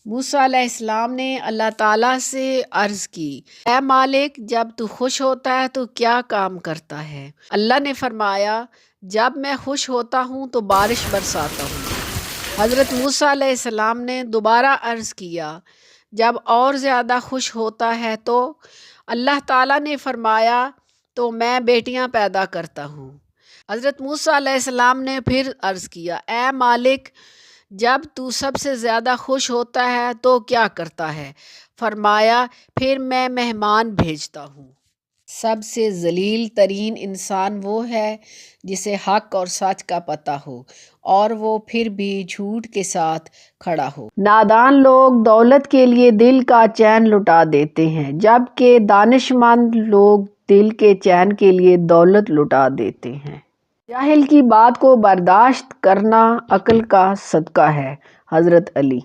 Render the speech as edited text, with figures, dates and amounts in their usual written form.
موسیٰ علیہ السلام نے اللہ تعالیٰ سے عرض کی، اے مالک، جب تو خوش ہوتا ہے تو کیا کام کرتا ہے؟ اللہ نے فرمایا، جب میں خوش ہوتا ہوں تو بارش برساتا ہوں۔ حضرت موسیٰ علیہ السلام نے دوبارہ عرض کیا، جب اور زیادہ خوش ہوتا ہے تو؟ اللہ تعالیٰ نے فرمایا، تو میں بیٹیاں پیدا کرتا ہوں۔ حضرت موسیٰ علیہ السلام نے پھر عرض کیا، اے مالک، جب تو سب سے زیادہ خوش ہوتا ہے تو کیا کرتا ہے؟ فرمایا، پھر میں مہمان بھیجتا ہوں۔ سب سے ذلیل ترین انسان وہ ہے جسے حق اور سچ کا پتہ ہو اور وہ پھر بھی جھوٹ کے ساتھ کھڑا ہو۔ نادان لوگ دولت کے لیے دل کا چین لٹا دیتے ہیں، جبکہ دانش مند لوگ دل کے چین کے لیے دولت لٹا دیتے ہیں۔ جاہل کی بات کو برداشت کرنا عقل کا صدقہ ہے۔ حضرت علی۔